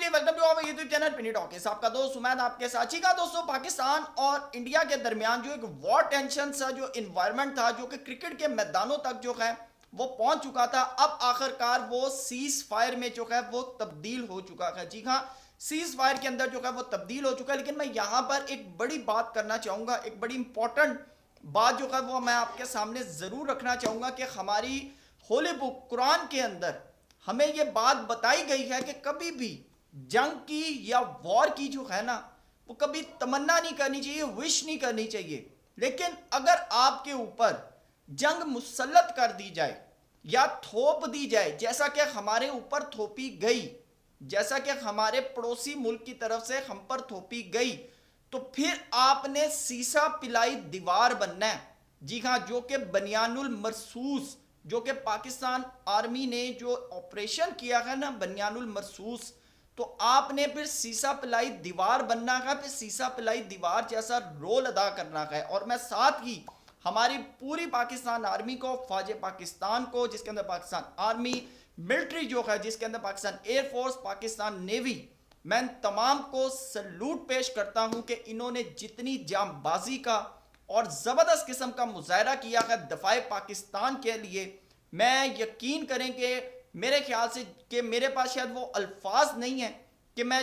Ji, welcome to our YouTube channel Pini talkies. आपका दोस्त उमैद आपके साथ। जी का दोस्तों, पाकिस्तान और इंडिया के दरमियान जो एक वॉर टेंशन सा जो इन्वायरमेंट था, जो कि क्रिकेट के मैदानों तक जो है वो पहुंच चुका था, अब आखिरकार वो सीज फायर में जो है वो तब्दील हो चुका है। जी हाँ, सीज फायर के अंदर जो है वो तब्दील हो चुका है। लेकिन मैं यहाँ पर एक बड़ी बात करना चाहूँगा, एक बड़ी इंपॉर्टेंट बात जो है वो मैं आपके सामने ज़रूर रखना चाहूँगा कि हमारी होली बुक कुरान के अंदर हमें ये बात बताई गई है कि कभी भी जंग की या वॉर की जो है ना, वो कभी तमन्ना नहीं करनी चाहिए, विश नहीं करनी चाहिए। लेकिन अगर आपके ऊपर जंग मुसल्लत कर दी जाए या थोप दी जाए, जैसा कि हमारे ऊपर थोपी गई, जैसा कि हमारे पड़ोसी मुल्क की तरफ से हम पर थोपी गई, तो फिर आपने सीसा पिलाई दीवार बनना है। जी हाँ, जो कि बनियानुल मरसूस, जो कि पाकिस्तान आर्मी ने जो ऑपरेशन किया है ना बनियानुल मरसूस, तो आपने फिर सीसा पिलाई दीवार बनना है, फिर सीसा पिलाई दीवार जैसा रोल अदा करना है। और मैं साथ ही हमारी पूरी पाकिस्तान आर्मी को, फौज पाकिस्तान को, जिसके अंदर पाकिस्तान आर्मी, मिलिट्री जो है जिसके अंदर पाकिस्तान एयरफोर्स, पाकिस्तान नेवी, मैं तमाम को सल्यूट पेश करता हूं कि इन्होंने जितनी जांबाजी का और ज़बरदस्त किस्म का मुजाहरा किया है दफाए पाकिस्तान के लिए, मैं यकीन करें कि मेरे ख्याल से कि मेरे पास शायद वो अल्फाज नहीं है कि मैं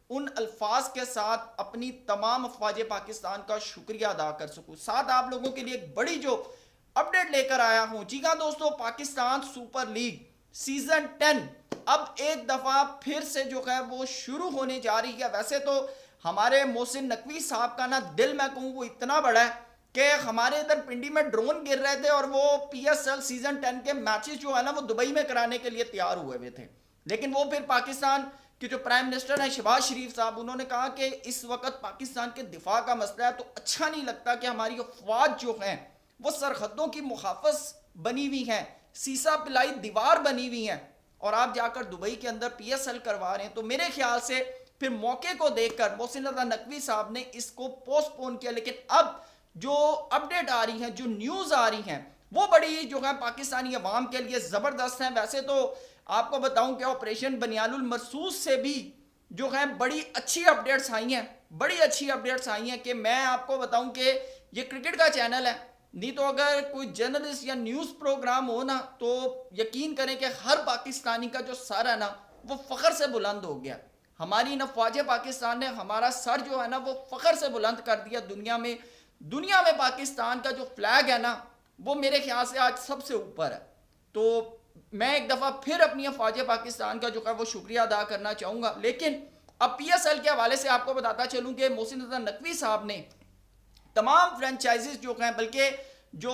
उन अल्फाज के साथ अपनी तमाम अफवाज पाकिस्तान का शुक्रिया अदा कर सकूं। साथ आप लोगों के लिए एक बड़ी जो अपडेट लेकर आया हूं। जी हाँ दोस्तों, पाकिस्तान सुपर लीग सीजन 10 अब एक दफ़ा फिर से जो है वो शुरू होने जा रही है। वैसे तो हमारे मोहसिन नकवी साहब का ना दिल, मैं कहूँ वो इतना बड़ा है कि हमारे इधर पिंडी में ड्रोन गिर रहे थे और वो पीएसएल सीजन 10 के मैचेस जो है ना वो दुबई में कराने के लिए तैयार हुए हुए थे। लेकिन वो फिर पाकिस्तान के जो प्राइम मिनिस्टर हैं शहबाज शरीफ साहब, उन्होंने कहा कि इस वक्त पाकिस्तान के दिफा का मसला है, तो अच्छा नहीं लगता कि हमारी अफवाज जो हैं वो सरहदों की मुहाफ़िज़ बनी हुई हैं, सीसा पिलाई दीवार बनी हुई हैं, और आप जाकर दुबई के अंदर पीएसएल करवा रहे हैं। तो मेरे ख्याल से फिर मौके को देखकर मोहसिन नकवी साहब ने इसको पोस्टपोन किया। लेकिन अब जो अपडेट आ रही है, जो न्यूज़ आ रही हैं, वो बड़ी जो है पाकिस्तानी अवाम के लिए ज़बरदस्त हैं। वैसे तो आपको बताऊं कि ऑपरेशन बनियानुल मरसूस से भी जो है बड़ी अच्छी अपडेट्स आई हैं, बड़ी अच्छी अपडेट्स आई हैं कि मैं आपको बताऊं कि ये क्रिकेट का चैनल है, नहीं तो अगर कोई जर्नलिस्ट या न्यूज़ प्रोग्राम हो ना, तो यकीन करें कि हर पाकिस्तानी का जो सर है ना वो फ़ख्र से बुलंद हो गया। हमारी न फौज पाकिस्तान ने हमारा सर जो है ना वो फ़ख्र से बुलंद कर दिया दुनिया में। दुनिया में पाकिस्तान का जो फ्लैग है ना वो मेरे ख्याल से आज सबसे ऊपर है। तो मैं एक दफ़ा फिर अपनी फौज पाकिस्तान का जो है वो शुक्रिया अदा करना चाहूँगा। लेकिन अब पीएसएल के हवाले से आपको बताता चलूँ कि मोहसिन नकवी साहब ने तमाम फ्रेंचाइजीज जो हैं, बल्कि जो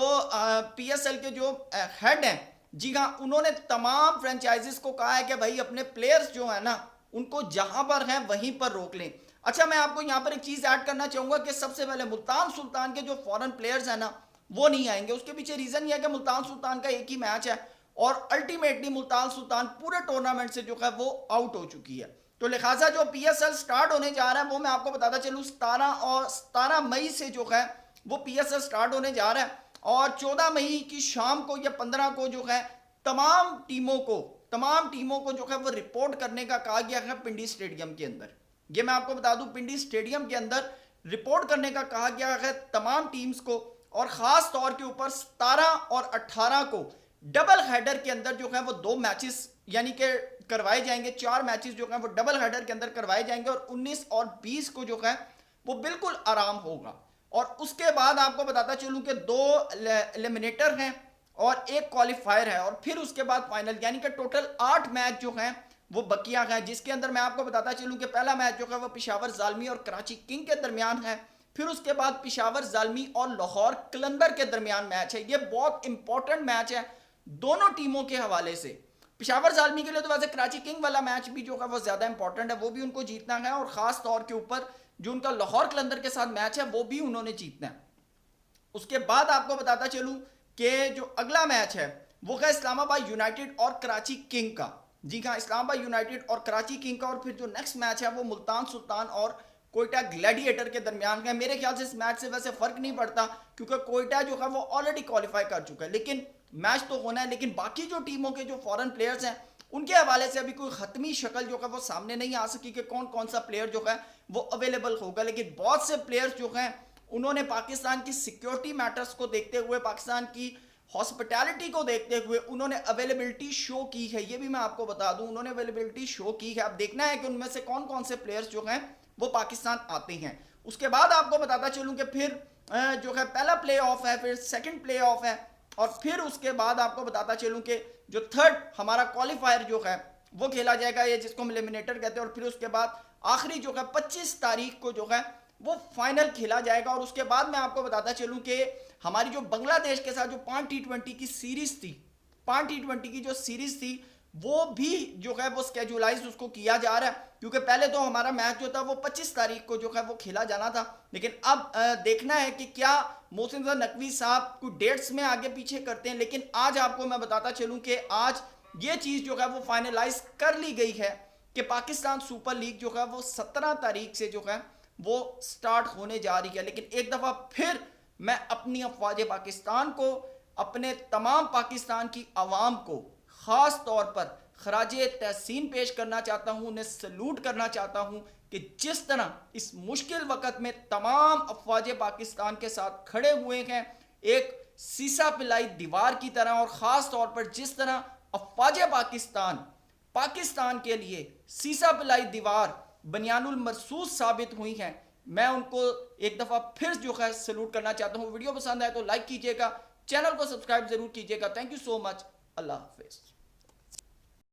पीएसएल के जो हेड हैं, जी हाँ, उन्होंने तमाम फ्रेंचाइजीज को कहा है कि भाई अपने प्लेयर्स जो है ना उनको जहां पर हैं वहीं पर रोक लें। अच्छा, मैं आपको यहाँ पर एक चीज़ ऐड करना चाहूँगा कि सबसे पहले मुल्तान सुल्तान के जो फॉरेन प्लेयर्स हैं ना वो नहीं आएंगे। उसके पीछे रीज़न ये है कि मुल्तान सुल्तान का एक ही मैच है और अल्टीमेटली मुल्तान सुल्तान पूरे टूर्नामेंट से जो है वो आउट हो चुकी है। तो लिहाजा जो पीएसएल स्टार्ट होने जा रहा है वो मैं आपको बताता चलूँ 17 मई से जो है वो पीएसएल स्टार्ट होने जा रहा है, और 14 मई की शाम को या 15 को जो है तमाम टीमों को जो है वो रिपोर्ट करने का कहा गया है पिंडी स्टेडियम के अंदर। ये मैं आपको बता दूं, पिंडी स्टेडियम के अंदर रिपोर्ट करने का कहा गया है तमाम टीम्स को, और ख़ास तौर के ऊपर 17 और 18 को डबल हेडर के अंदर जो है वो 2 मैचेस यानी कि करवाए जाएंगे। 4 मैचेस जो है वो डबल हेडर के अंदर करवाए जाएंगे, और 19 और 20 को जो है वो बिल्कुल आराम होगा। और उसके बाद आपको बताता चलूँ कि 2 एलिमिनेटर हैं और 1 क्वालिफायर है, और फिर उसके बाद फाइनल, यानी कि टोटल 8 मैच जो हैं वो बकिया है, जिसके अंदर मैं आपको बताता चलूँ कि पहला मैच जो है वो पेशावर ज़ालमी और कराची किंग के दरमियान है। फिर उसके बाद पेशावर ज़ालमी और लाहौर कलंदर के दरमियान मैच है। ये बहुत इंपॉर्टेंट मैच है दोनों टीमों के हवाले से। पेशावर ज़ालमी के लिए तो वैसे कराची किंग वाला मैच भी जो है वो ज़्यादा इंपॉर्टेंट है, वो भी उनको जीतना है, और ख़ास तौर के ऊपर जो उनका लाहौर कलंदर के साथ मैच है वो भी उन्होंने जीतना है। उसके बाद आपको बताता चलूँ कि जो अगला मैच है वो है इस्लामाबाद यूनाइटेड और कराची किंग का। जी हाँ, इस्लामाबाद यूनाइटेड और कराची किंग का। और फिर जो नेक्स्ट मैच है वो मुल्तान सुल्तान और कोयटा ग्लैडिएटर के दरमियान है। मेरे ख्याल से इस मैच से वैसे फर्क नहीं पड़ता क्योंकि कोयटा जो है वो ऑलरेडी क्वालिफाई कर चुका है, लेकिन मैच तो होना है। लेकिन बाकी जो टीमों के जो फॉरेन प्लेयर्स हैं उनके हवाले से अभी कोई खत्मी शक्ल जो है वो सामने नहीं आ सकी कि कौन कौन सा प्लेयर जो है वो अवेलेबल होगा, लेकिन बहुत से प्लेयर्स जो हैं उन्होंने पाकिस्तान की सिक्योरिटी मैटर्स को देखते हुए, पाकिस्तान की हॉस्पिटैलिटी को देखते हुए उन्होंने अवेलेबिलिटी शो की है। ये भी मैं आपको बता दूं, उन्होंने अवेलेबिलिटी शो की है। अब देखना है कि उनमें से कौन कौन से प्लेयर्स जो हैं वो पाकिस्तान आते हैं। उसके बाद आपको बताता चलूं कि फिर जो है पहला प्ले ऑफ है, फिर सेकंड प्ले ऑफ है, और फिर उसके बाद आपको बताता चलूं कि जो थर्ड हमारा क्वालिफायर जो है वो खेला जाएगा, ये जिसको हम एलिमिनेटर कहते हैं, और फिर उसके बाद आखिरी जो है 25 तारीख को जो है वो फाइनल खेला जाएगा। और उसके बाद मैं आपको बताता चलूं कि हमारी जो बांग्लादेश के साथ जो 5 T20 की सीरीज थी, 5 T20 की जो सीरीज थी वो भी जो है वो स्केजुलाइज उसको किया जा रहा है, क्योंकि पहले तो हमारा मैच जो था वो 25 तारीख को जो है वो खेला जाना था, लेकिन अब देखना है कि क्या मोहसिन नकवी साहब को डेट्स में आगे पीछे करते हैं। लेकिन आज आपको मैं बताता चलूं कि आज ये चीज़ जो है वो फाइनलाइज कर ली गई है कि पाकिस्तान सुपर लीग जो है वो 17 तारीख से जो है वो स्टार्ट होने जा रही है। लेकिन एक दफ़ा फिर मैं अपनी अफवाज पाकिस्तान को, अपने तमाम पाकिस्तान की आवाम को ख़ास तौर पर खराज तहसीन पेश करना चाहता हूँ, उन्हें सल्यूट करना चाहता हूँ कि जिस तरह इस मुश्किल वक़्त में तमाम अफवाज पाकिस्तान के साथ खड़े हुए हैं एक सीसा पिलाई दीवार की तरह, और ख़ास तौर पर जिस तरह अफवाज पाकिस्तान के लिए सीसा पिलाई दीवार बनियानुल मरसूस साबित हुई हैं, मैं उनको एक दफ़ा फिर जो है सल्यूट करना चाहता हूँ। वीडियो पसंद आए तो लाइक कीजिएगा, चैनल को सब्सक्राइब जरूर कीजिएगा। Thank you so much. अल्लाह हाफिज़।